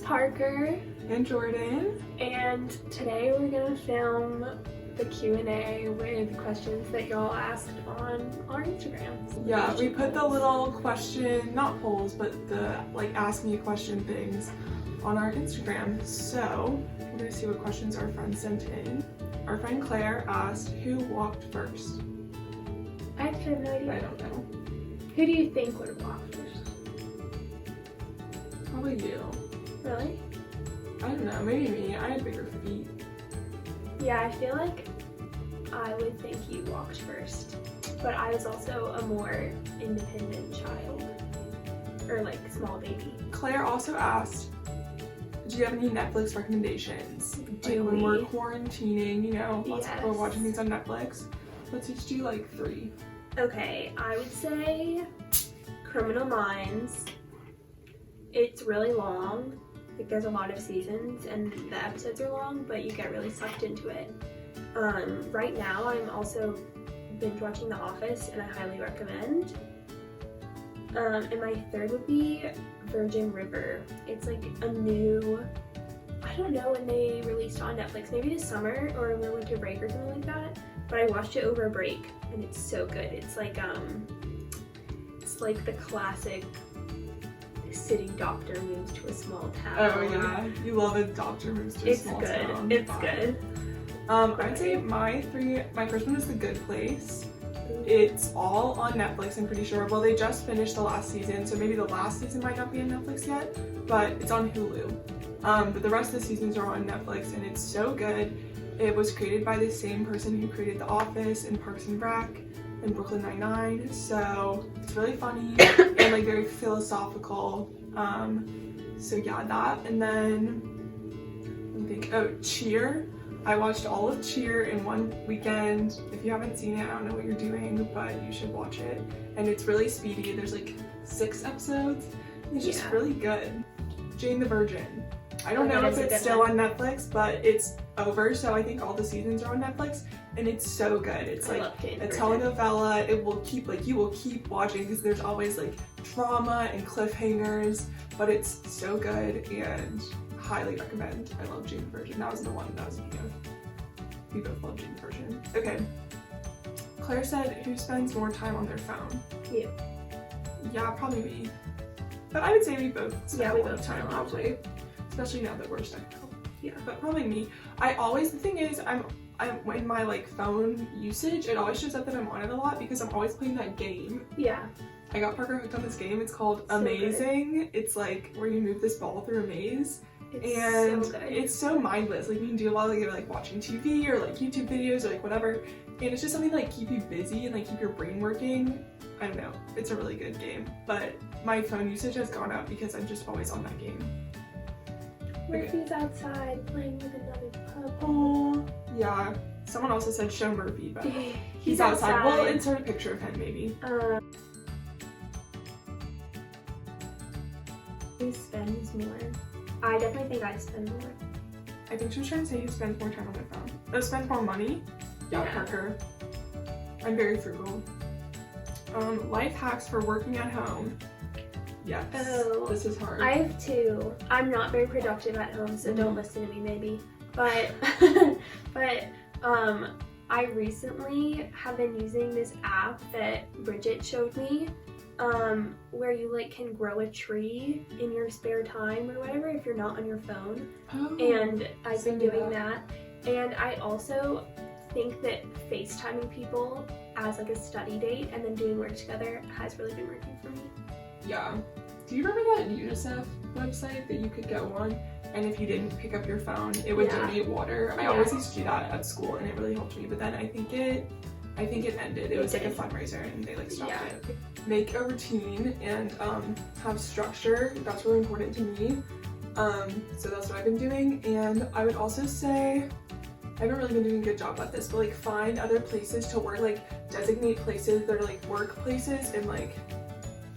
Parker and Jordan, and today we're gonna film the Q&A with questions that y'all asked on our Instagrams. Yeah, we put the little question, not polls, but the like ask me a question things on our Instagram. So we're gonna see what questions our friends sent in. Our friend Claire asked, who walked first? I actually have no idea. I don't know. Who do you think would have walked first? Probably you. Really? I don't know, maybe me. I had bigger feet. Yeah, I feel like I would think you walked first, but I was also a more independent child, or like small baby. Claire also asked, do you have any Netflix recommendations? When we're quarantining, you know, lots of people are watching things on Netflix. Let's each do like 3. Okay, I would say Criminal Minds. It's really long. Like there's a lot of seasons and the episodes are long, but you get really sucked into it. Right now I'm also binge watching The Office and I highly recommend. And my third would be Virgin River. It's like a new, I don't know when they released on Netflix, maybe this summer or over winter break or something like that, but I watched it over a break and it's so good. It's like the classic city doctor moves to a small town. Oh yeah, you love a doctor moves to a small town. It's good. I'd say my first one is The Good Place. It's all on Netflix, I'm pretty sure. Well, they just finished the last season, so maybe the last season might not be on Netflix yet, but it's on Hulu. But the rest of the seasons are on Netflix, and it's so good. It was created by the same person who created The Office and Parks and Rec and Brooklyn Nine-Nine, so it's really funny and like very philosophical. So yeah, that, and then let me think. Cheer. I watched all of Cheer in one weekend. If you haven't seen it, I don't know what you're doing, but you should watch it. And it's really speedy. There's like 6 episodes. It's just really good. Jane the Virgin. I don't know if it's still on Netflix, but it's over, so I think all the seasons are on Netflix, and it's so good. It's like a telenovela. It will keep, like, you will keep watching because there's always like drama and cliffhangers, but it's so good and highly recommend. I love Jane the Virgin. That was the one that I was thinking of. We both love Jane the Virgin. Okay. Claire said, who spends more time on their phone? You. Yeah, probably me. But I would say we both spend a lot of time, probably. Especially now that we're stuck at home. Yeah, but probably me. The thing is, I'm in my like phone usage, it always shows up that I'm on it a lot because I'm always playing that game. Yeah. I got Parker hooked on this game. It's called Amazing. It's like where you move this ball through a maze. It's so mindless. Like you can do a lot of like watching TV or like YouTube videos or like whatever. And it's just something to like keep you busy and like keep your brain working. I don't know. It's a really good game. But my phone usage has gone up because I'm just always on that game. Murphy's outside playing with another pup. Oh, yeah. Someone also said show Murphy, but he's outside. We'll insert a picture of him maybe. Who spends more? I definitely think I spend more. I think she was trying to say who spends more time on their phone. Oh, spends more money? Yeah, Parker. I'm very frugal. Life hacks for working at home. Yes. Oh, this is hard. I have 2. I'm not very productive at home, so don't listen to me maybe. But I recently have been using this app that Bridget showed me, where you like can grow a tree in your spare time or whatever if you're not on your phone. Oh, and I've been doing that. And I also think that FaceTiming people as like a study date and then doing work together has really been working for me. Yeah. Do you remember that UNICEF website that you could go on, and if you didn't pick up your phone, it would donate water? I always used to do that at school, and it really helped me. But then I think it ended. It was like a fundraiser, and they like stopped it. Make a routine and have structure. That's really important to me. So that's what I've been doing. And I would also say, I haven't really been doing a good job at this, but like find other places to work. Like designate places that are like work places and like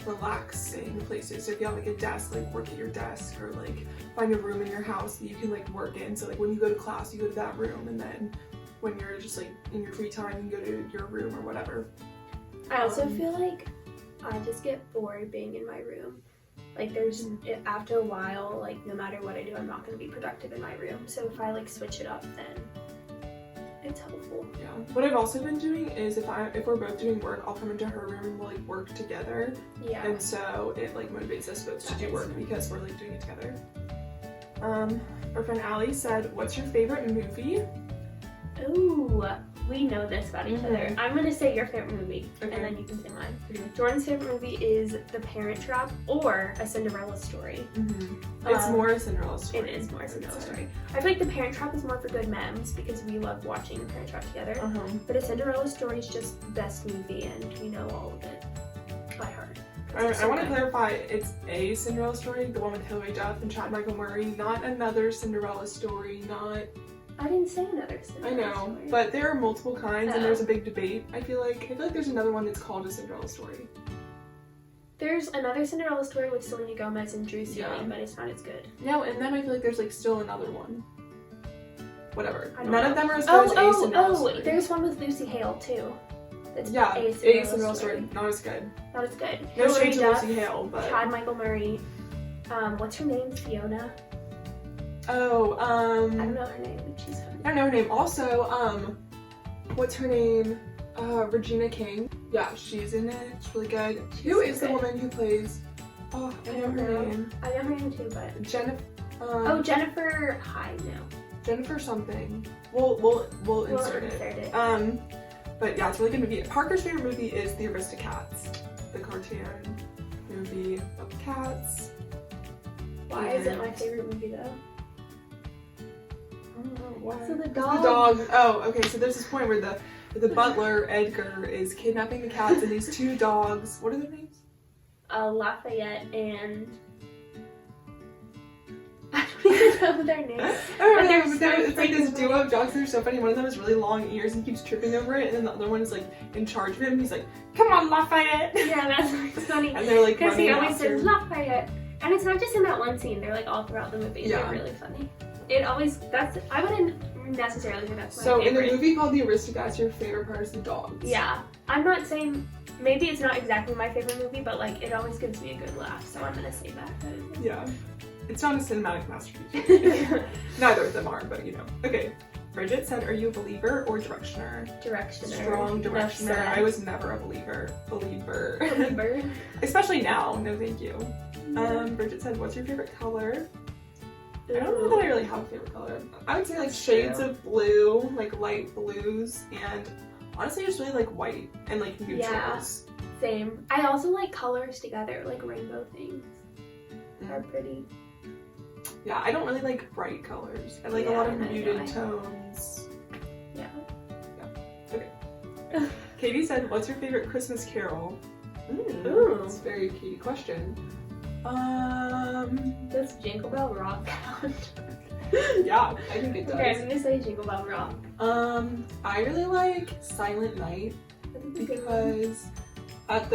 relaxing places. So if you have like a desk, like work at your desk, or like find a room in your house that you can like work in. So like when you go to class, you go to that room, and then when you're just like in your free time, you go to your room or whatever. I also feel like I just get bored being in my room. Like after a while, like no matter what I do, I'm not going to be productive in my room. So if I like switch it up, then it's helpful. Yeah. What I've also been doing is if we're both doing work, I'll come into her room and we'll like work together. Yeah. And so it like motivates us both to do work because we're like doing it together. Our friend Allie said, "What's your favorite movie?" Ooh, we know this about each other. I'm gonna say your favorite movie, Okay. and then you can say mine. Okay. Jordan's favorite movie is The Parent Trap or A Cinderella Story. It's more a Cinderella story. It is more a Cinderella Story. I feel like The Parent Trap is more for good memes because we love watching The Parent Trap together. But A Cinderella Story is just the best movie, and we know all of it by heart. I want to clarify, it's a Cinderella Story, the one with Hilary Duff and Chad Michael Murray, not another Cinderella story, not... I didn't say another Cinderella I know, Story. but there are multiple kinds and there's a big debate. I feel like there's another one that's called a Cinderella Story. There's another Cinderella Story with Selena Gomez and Drew Seeley, Yeah. but it's not as good. No, and then I feel like there's like still another one. Whatever. I don't None know. of them are as good as a Cinderella Story. There's one with Lucy Hale too. That's Yeah, a a Cinderella Story. Not as good. Not as good. No Hilary shade to Duff, Lucy Hale, but... Chad Michael Murray. What's her name? Fiona? Oh, I don't know her name, but she's funny. I don't know her name. Also, what's her name? Regina King. Yeah, she's in it. It's really good. Who is the woman who plays? Oh, I know her name. I know her name too, but Jennifer. Jennifer Hyde. No. Jennifer something. We'll insert it. But yeah, it's a really good movie. Parker's favorite movie is The Aristocats, the cartoon movie about the cats. Why is it my favorite movie though? I don't know why. So the The dog. dog. Oh, okay. So there's this point where the butler Edgar is kidnapping the cats and these two dogs. What are their names? Lafayette and I don't even know their names. I don't But they're know, so it's like this freaking duo of dogs that are so funny. One of them has really long ears and keeps tripping over it, and then the other one is like in charge of him. He's like, "Come on, Lafayette!" Yeah, that's really funny. And they're like Because he running always after. says Lafayette. And it's not just in that one scene, they're like all throughout the movie. Yeah. They're really funny. I wouldn't necessarily say that's my So favorite. in the movie called The Aristocats, your favorite part is the dogs. Yeah. I'm not saying, maybe it's not exactly my favorite movie, but like it always gives me a good laugh, so I'm gonna say that. Yeah. It's not a cinematic masterpiece. Neither of them are, but you know. Okay. Bridget said, "Are you a believer or directioner?" Directioner. Strong Enough directioner. said. I was never a believer. Believer. Especially now. No, thank you. Bridget said, "What's your favorite color?" I don't know that I really have a favorite color. I would say like shades of blue, like light blues, and honestly, I just really like white and like neutrals. Yeah. Same. I also like colors together, like rainbow things. Are pretty. Yeah, I don't really like bright colors. I like a lot of muted tones. Yeah. Okay. Katie said, "What's your favorite Christmas carol?" Ooh. That's a very Katie question. Does Jingle Bell Rock count? Yeah, I think it does. Okay, I'm gonna say Jingle Bell Rock. I really like Silent Night because at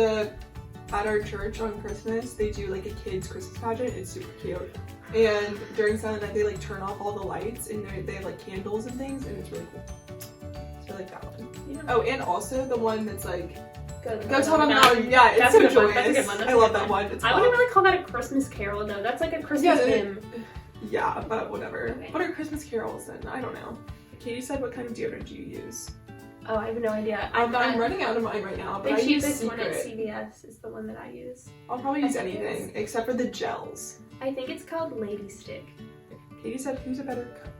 our church on Christmas they do like a kids Christmas pageant. It's super cute. And during Silent Night they like turn off all the lights and they have like candles and things, and it's really cool. So I like that one. Yeah. Oh, and also the one that's like Go Tell Them Mountain. Yeah, it's That's so a good one. joyous. That's a good one. That's I a love good that one. It's I fun. wouldn't really call that a Christmas carol though. That's like a Christmas hymn. Yeah, but whatever. Okay. What are Christmas carols then? I don't know. Katie said, "What kind of deodorant do you use?" Oh, I have no idea. I'm running out of mine right now, but The I use cheapest one at Secret. CVS is the one that I use. I'll probably use I think anything except for the gels. I think it's called Lady Stick. Katie said, "Who's a better cook?"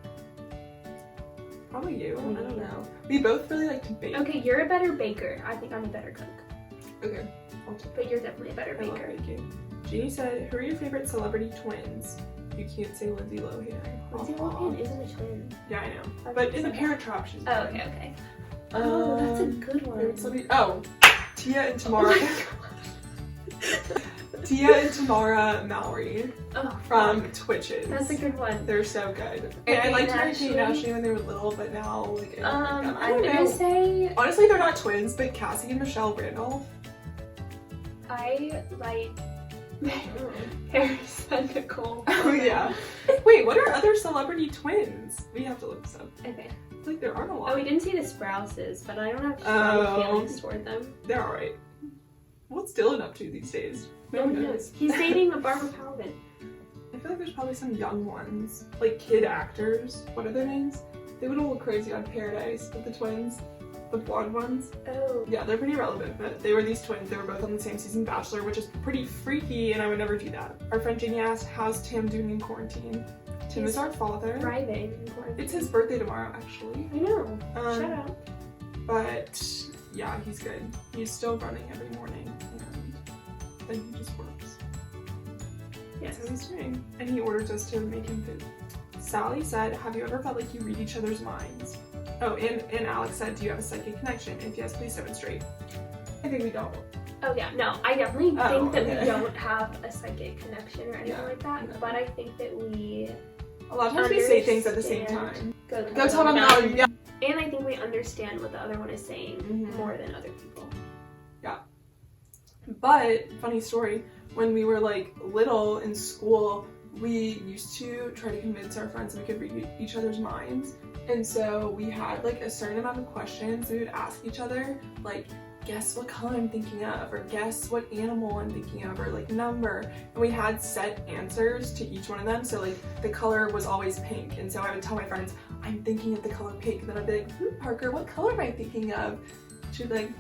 Probably you. Me. I don't know. We both really like to bake. Okay, you're a better baker. I think I'm a better cook. Okay. I'll take But you're definitely a better I love baker. baking. Jeannie said, "Who are your favorite celebrity twins?" You can't say Lindsay Lohan. Lindsay Lohan isn't a twin. Yeah, I know. But in the Parent Trap, she's. Oh, okay. Oh, that's a good one. Favorite celebrity- Oh, Tia and Tamara. Oh Tia and Tamara Mallory Oh, from Twitches. that's a good one. They're so good. Kate And I liked and Mary Kate and Ashley. Ashley when they were little, but now like I I'm don't gonna know. say Honestly, they're not twins, but Cassie and Michelle Randolph. I like Harris and Nicole. Oh yeah. Wait, what are other celebrity twins? We have to look this up. Okay. I feel like there aren't a lot. Oh, we didn't see the Sprouses, but I don't have strong feelings toward them. They're alright. What's Dylan up to these days? No one knows. He's dating a Barbara Paladin. I feel like there's probably some young ones, like kid actors. What are their names? They would all look crazy on Paradise with the twins, the blonde ones. Oh. Yeah, they're pretty relevant, but they were these twins. They were both on the same season Bachelor, which is pretty freaky, and I would never do that. Our friend Jenny asked, how's Tim doing in quarantine? Tim is our father. Thriving in quarantine. It's his birthday tomorrow, actually. I know. Shout out. But yeah, he's good. He's still running every morning, and then he just works. Yes. That's what he's doing. And he orders us to make him food. Sally said, have you ever felt like you read each other's minds? Oh, and Alex said, do you have a psychic connection? If yes, please demonstrate. I think we don't. Oh yeah, no, I definitely think that okay. we don't have a psychic connection or anything like that, no. but I think that we A lot of times we say things at the same time. Go tell them no. Yeah. And I think we understand what the other one is saying more than other people. Yeah. But, funny story, when we were like little in school, we used to try to convince our friends that we could read each other's minds. And so we had like a certain amount of questions we would ask each other, like, guess what color I'm thinking of, or guess what animal I'm thinking of, or like number. And we had set answers to each one of them. So like the color was always pink. And so I would tell my friends, I'm thinking of the color pink. And then I'd be like, Parker, what color am I thinking of? She'd be like,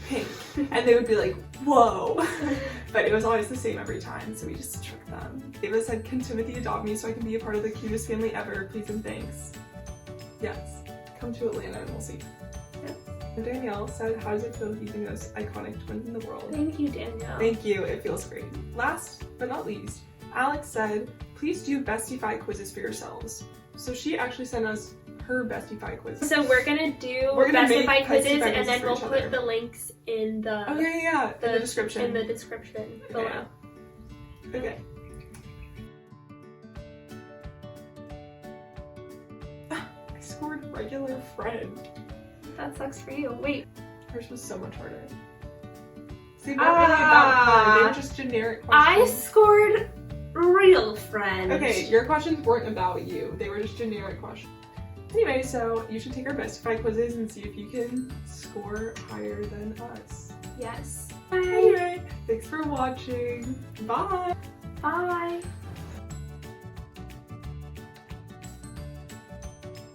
pink. And they would be like, whoa. But it was always the same every time, so we just tricked them. Ava said, can Timothy adopt me so I can be a part of the cutest family ever? Please and thanks. Yes. Come to Atlanta and we'll see. Yes. And Danielle said, how does it feel to be the most iconic twins in the world? Thank you, Danielle. Thank you, it feels great. Last but not least, Alex said, please do Bestie Fi quizzes for yourselves. So she actually sent us her Bestie Fi quiz. So we're gonna Bestie Fi quizzes, and then we'll put the links in the in the description. In the description below. Okay. I scored regular friend. That sucks for you. Wait. Hers was so much harder. See, they weren't really about fun. They were just generic questions. I scored real friend. Okay, your questions weren't about you. They were just generic questions. Anyway, so you should take our Bestie Fi quizzes and see if you can score higher than us. Yes. Anyway, thanks for watching. Bye. Bye.